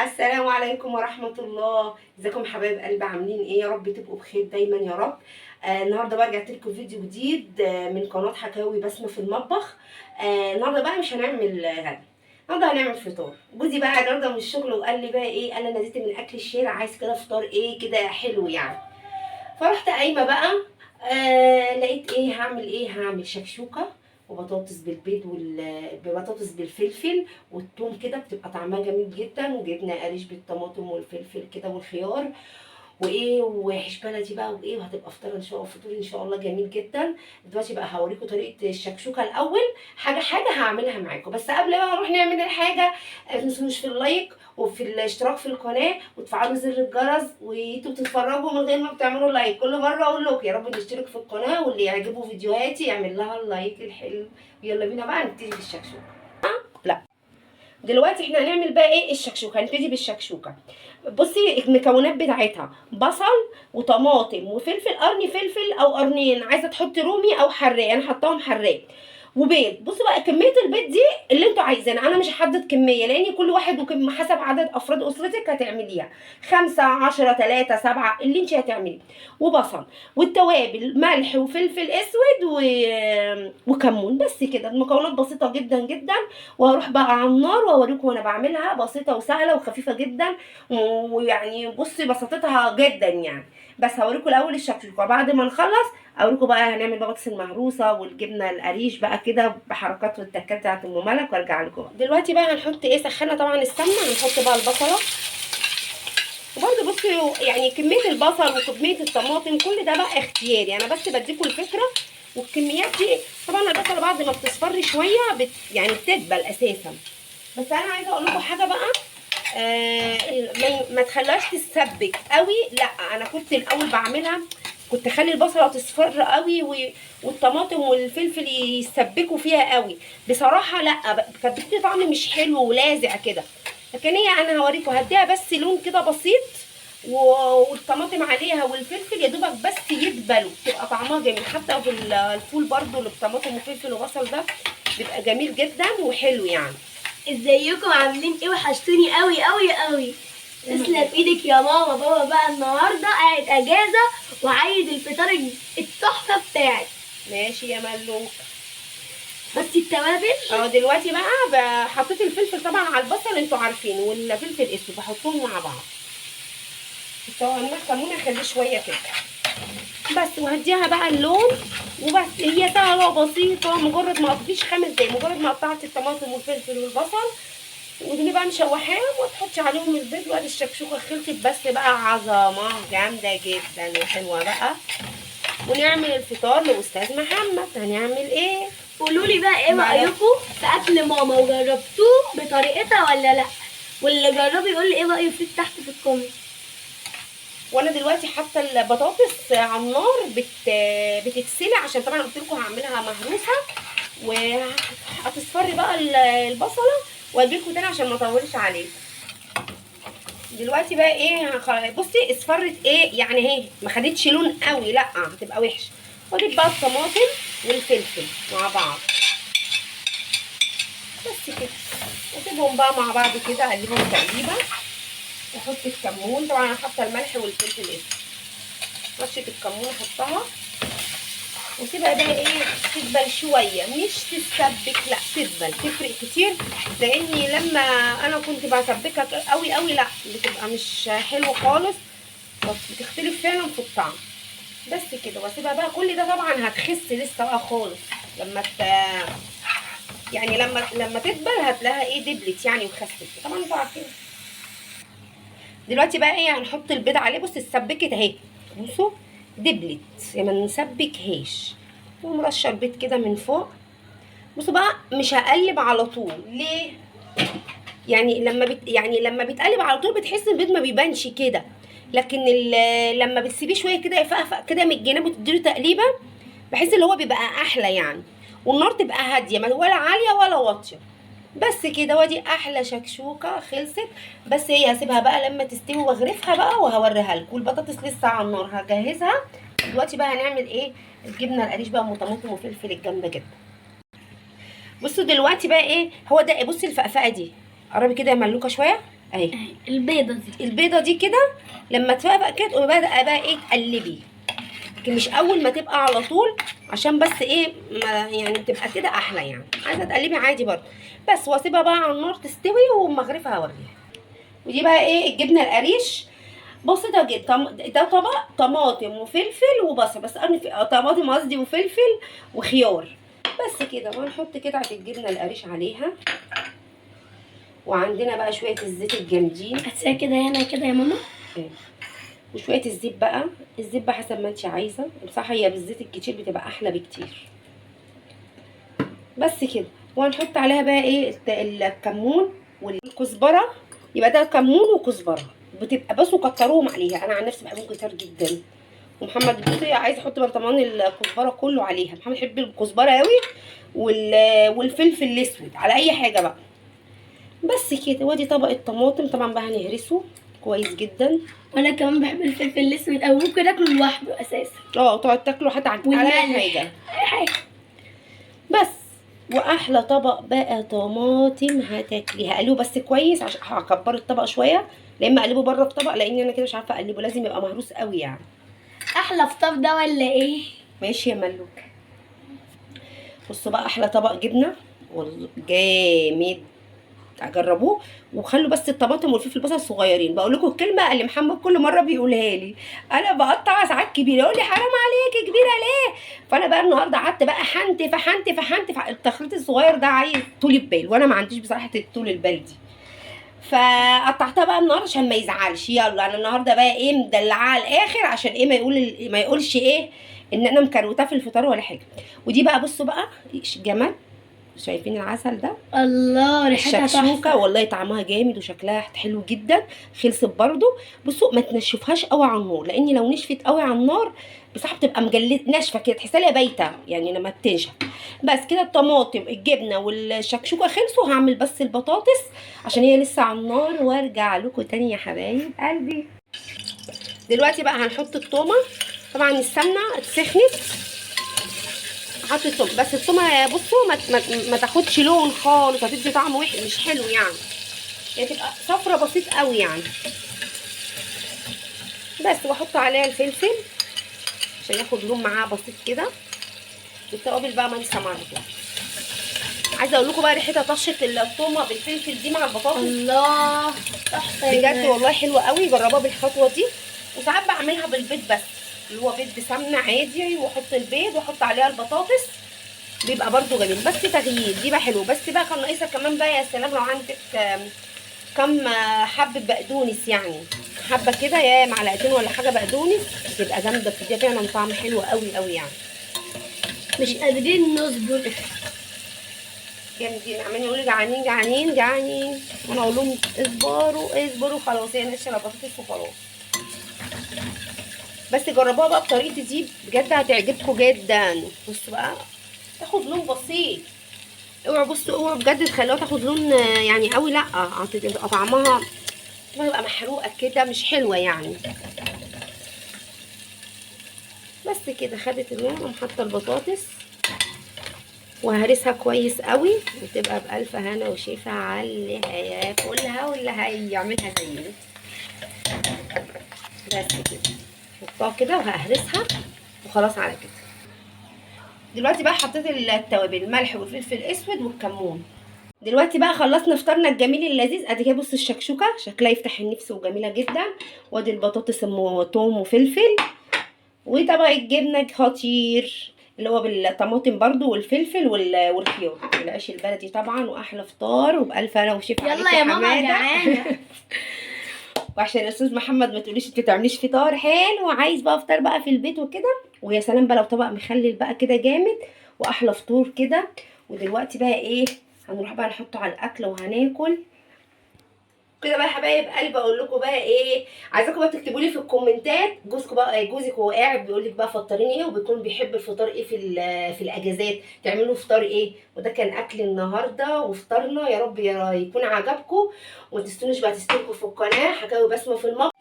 السلام عليكم ورحمة الله. ازيكم حبايب قلبي، عاملين ايه؟ يا رب تبقوا بخير دايما يا رب. النهارده بقى رجعت لكم فيديو جديد من قناة حكاوي بسمة في المطبخ. النهارده بقى مش هنعمل غدا، النهارده هنعمل فطار. جوزي بقى النهارده من الشغل وقال لي بقى ايه، قال لي انا زهقت من اكل الشارع، عايز كده فطار ايه كده حلو يعني. فرحت قايمه بقى، لقيت ايه هعمل، ايه هعمل شكشوكه وبطاطس بالبيض والبطاطس بالفلفل والثوم كده، بتبقى طعمها جميل جدا، وجبنه قريش بالطماطم والفلفل كده والخيار وايه وعيش بلدي بقى وايه، وهتبقى فطار ان شاء الله، فطور ان شاء الله جميل جدا. دلوقتي بقى هوريكم طريقه الشكشوكه الاول، حاجه حاجه هعملها معاكم. بس قبل ما نروح نعمل الحاجه، ما تنسوش في اللايك وفي الاشتراك في القناه وتفعلوا زر الجرس، وانتوا بتتفرجوا من غير ما بتعملوا لايك. كل مره اقول لكم يا رب نشترك في القناه، واللي يعجبه فيديوهاتي يعمل لها اللايك الحلو. يلا بينا بقى نبتدي بالشكشوكه. لا دلوقتي احنا هنعمل بقى ايه الشكشوكه. هنبتدي بالشكشوكه. بصي المكونات بتاعتها بصل وطماطم وفلفل قرن، فلفل او قرنين، عايزه تحطي رومي او حراق، انا حطاهم حراق، وبيض. بصوا بقى كميه البيض دي اللي انتوا عايزينها، انا مش هحدد كميه لان كل واحد حسب عدد افراد اسرتك هتعمليها، 5 10 3 7 اللي انت هتعمليه. وبصل والتوابل ملح وفلفل اسود وكمون. بس كده، المكونات بسيطه جدا جدا. وهروح بقى على النار واوريكم وانا بعملها، بسيطه وسهله وخفيفه جدا، ويعني بصي بساطتها جدا يعني. بس هوريكم الاول الشكشوكه، بعد ما نخلص اوريكم بقى هنعمل بطاطس المهروسه والجبنه القريش بقى كده بحركات والتكات بتاعت ام ملك، وارجع لكم دلوقتي. بقى هنحط ايه، سخنا طبعا السمنه، هنحط بقى البصله. وبرده بصي يعني كميه البصل وكميه الطماطم كل ده بقى اختياري، انا بس بديكم الفكره. والكميات دي طبعا البصله بعد ما بتصفر شويه يعني بتدبل اساسا. بس انا عايزه اقول لكم حاجه بقى، ما تخليهاش تتسبك قوي. لا انا كنت الاول بعملها، كنت اخلي البصله تصفر قوي والطماطم والفلفل يسبكوا فيها قوي. بصراحه لا، كانت بتدي طعم مش حلو ولاذع كده. لكن هي انا هوريكم، هديها بس لون كده بسيط، والطماطم عليها والفلفل يا دوبك بس يدبلوا، تبقى طعمها جميل. حتى في الفول برضو اللي بطماطم وفلفل وبصل ده بيبقى جميل جدا وحلو يعني. ازيكم عاملين ايه؟ وحشتوني قوي قوي قوي. تسلم ايدك يا ماما. بابا بقى النهارده قاعد اجازه وعايز الفطار التحفه بتاعي. ماشي يا ملوك. بس التوابل دلوقتي بقى حطيت الفلفل طبعا على البصل، انتوا عارفين، والفلفل الاسود بحطهم مع بعض. طبعا كمون اخليه شويه كده بس، وهديها بقى اللون وبس. هي سهله وبسيطه، مجرد ما قطعتيش 5 دقايق، مجرد ما قطعتي الطماطم والفلفل والبصل ودي بقى مشوحاهم وتحطي عليهم البيض، وادي الشكشوكه خلصت. بس بقى عظمه جامده جدا وحلوه بقى. ونعمل الفطار لاستاذ محمد. هنعمل ايه؟ قولوا لي بقى ايه رايكم في اكل ماما، وجربتوه بطريقتها ولا لا؟ واللي جربه يقول لي ايه رايه فيه تحت في الكومنت. وانا دلوقتي حاطه البطاطس على النار بتتسلق، عشان طبعا قلت لكم هعملها مهروسه، وهتصفري بقى البصله واجيلكم تاني عشان ما اطولش عليكم. دلوقتي بقى ايه، بصي اصفرت ايه يعني، اهي ما خدتش لون قوي، لا هتبقى وحشه. واجيب بقى الطماطم والفلفل مع بعض بس كده، واسيبهم بقى مع بعض كده، اقلبهم تقليبه. واحط الكمون، طبعا انا حاطه الملح والفلفل الاسود، رشه الكمون احطها، وتبقى بقى ايه تدبل شويه، مش تتسبك، لا تدبل، تفرق كتير. لاني لما انا كنت بسبكها قوي قوي لا بتبقى مش حلو خالص، بتختلف فعلا في الطعم. بس كده، واسيبها بقى. كل ده طبعا هتخس لسه بقى خالص لما يعني لما تدبل هتلاقيها ايه دبلت يعني وخست طبعا، انتوا عارفين. دلوقتي بقى ايه هنحط البيض عليه. بص اتسبكت اهي، بصوا دبلت ما نسبكهاش، ومرشه البيض كده من فوق. بصوا بقى مش هقلب على طول، ليه؟ يعني لما بيتقلب على طول بتحس البيض ما بيبانش كده، لكن لما بتسيبيه شويه كده يفقفق كده من الجناب وتديله تقليبه، بحس اللي هو بيبقى احلى يعني. والنار تبقى هاديه، ولا عاليه ولا واطيه. بس كده، وادي احلى شكشوكه خلصت. بس هي هسيبها بقى لما تستوي واغرفها بقى وهوريها لكم. والبطاطس لسه على النار هجهزها. دلوقتي بقى هنعمل ايه، الجبنه القريش بقى وطماطم وفلفل الجامده جدا. بصوا دلوقتي بقى ايه هو ده، بصي الفقفقه دي، قربي كده يا ملوكه شويه، اهي البيضه دي. البيضه دي كده لما تفقفق كده تقومي بقى ايه تقلبي، لكن مش اول ما تبقى على طول، عشان بس ايه ما يعني تبقى كده احلى يعني. عايزه تقلبي عادي برضه بس، واسيبها بقى على النار تستوي ومغرفها هوريها. ودي بقى ايه الجبنه القريش بسيطه جدا. ده طبق طماطم وفلفل وبصل، بس انا طماطم قصدي وفلفل وخيار بس كده. وهنحط كده الجبنه القريش عليها، وعندنا بقى شويه الزيت الجامدين. هتسيبها كده هنا كده يا ماما. إيه. وشويه الزيت بقى، الزيت بقى حسب ما انت عايزه، بصراحه هي بالزيت الكتير بتبقى احلى بكتير بس كده. وهنحط عليها بقى ايه الكمون والكزبره، يبقى ده كمون وكزبره بتبقى بس، وكتروهم عليها. انا عن نفسي بحبهم كتير جدا، ومحمد بصي عايز يحط برطمان الكزبره كله عليها. محمد يحب الكزبره قوي والفلفل الاسود على اي حاجه بقى بس كده. وادي طبق الطماطم طبعا بقى هنهرسه كويس جدا. وانا كمان بحب الفلفل الاسود، او ممكن اكله لوحده اساسا. تقعد تاكله حتى على اي حاجه بس. واحلى طبق بقى طماطم هتاكليها. قلبه بس كويس عشان هكبر الطبق شويه، لا اما اقلبه بره في طبق، لان انا كده مش عارفه اقلبه، لازم يبقى مهروس قوي يعني. احلى فطار ده ولا ايه؟ ماشي يا ملوك. بصوا بقى احلى طبق جبنه جامد، جربوه. وخلوا بس الطماطم والفلفل البصل صغيرين. بقول لكم الكلمه اللي محمد كل مره بيقولها لي، انا بقطع ساعات كبيره يقول لي حرام عليكي كبيره ليه. فانا بقى النهارده قعدت بقى حنت التخليط الصغير ده عايز طول بال، وانا ما عنديش بصراحه طول البال دي، فقطعتها بقى النهارده عشان ما يزعلش. يلا انا النهارده بقى ايه مدلعاه على الاخر، عشان ايه ما يقولش ايه ان انا مكروته في الفطار ولا حاجه. ودي بقى بصوا بقى جمال، شايفين العسل ده؟ الله ريحتها الشكشوكه تحفه والله طعمها جامد وشكلها حلو جدا. خلصت برضو. بصوا ما تنشفهاش قوي على النار، لان لو نشفت قوي على النار بصراحه بتبقى مجلد ناشفه كده، تحسها لها بايته يعني لما تنشف. بس كده الطماطم الجبنه والشكشوكه خلصوا. هعمل بس البطاطس عشان هي لسه على النار، وارجع لكم تاني يا حبايب قلبي. دلوقتي بقى هنحط التومه. طبعا السمنه اتسخنت، حطيت الثوم بس. الثومه بصوا ما تاخدش لون خالص، هتدي طعم وحش مش حلو يعني تبقى صفرة بسيط قوي يعني بس. واحط عليها الفلفل عشان ياخد لون معاه بسيط كده. والتوابل بقى ما انسى مره. عايزه اقول لكم بقى ريحتها طشه الثومه بالفلفل دي مع البطاطس الله تحفه بجد والله حلوه قوي. جربوها بالخطوه دي. وساعات بعملها بالبيض بس، اللي هو بيض بسمنه عادي، واحط البيض واحط عليها البطاطس، بيبقى برضو جميل بس تغيير. دي بقى حلو. بس بقى كان ناقصها كمان بقى يا سلام لو عندك كم حبه بقدونس، يعني حبه كده يا معلقتين ولا حاجه بقدونس، بتبقى جامده بتديها فعلا طعم حلو قوي قوي يعني. مش قادرين نصبر. جامدين عمالين يقولوا جعانين جعانين جعانين، وانا اقول لهم اصبروا خلاص، هي نشا البطاطس وخلاص. بس جربوها بقى بطريقتي دي بجد هتعجبكم جدا. بصوا بقى تاخد لون بسيط. اوعوا بجد تخلوها تاخد لون يعني قوي، لا هتبقى طعمها تبقى محروقه كده مش حلوه يعني. بس كده خدت اللون. اقوم حاطه البطاطس وهرسها كويس قوي، وتبقى بالف هنا وشفا على اللي هياكلها واللي هيعملها زيي. بس كده حطها كده وههرسها وخلاص على كده. دلوقتي بقى حطيت التوابل، الملح والفلفل الاسود والكمون. دلوقتي بقى خلصنا فطارنا الجميل اللذيذ. ادي كده بص الشكشوكه شكلها يفتح النفس وجميله جدا، وادي البطاطس توم وفلفل، وطبق الجبنه خطير اللي هو بالطماطم برضو والفلفل والخيار والعيش البلدي طبعا. واحلى فطار وبالف هنا وشفا عليكي يلا يا ماما جعانه. وعشان الاستاذ محمد ما تقوليش انت بتعمليش فطار حلو، عايز بقى فطار بقى في البيت وكده. ويا سلام بقى لو طبق مخلل بقى كده جامد، واحلى فطور كده. ودلوقتي بقى ايه هنروح بقى نحطه على الاكل وهناكل كده بقى يا حبايب قلبي. اقول لكم بقى ايه، عايزاكم بقى تكتبوا لي في الكومنتات جوزك هو قاعد بيقول لك بقى فطريني ايه، وبيكون بيحب الفطار ايه في الاجازات، تعملوا فطار ايه. وده كان اكل النهارده وفطارنا. يا رب يكون عجبكم، وما تنسونوش بقى تشتركوا في القناه حكاوي بسمه في المطبخ.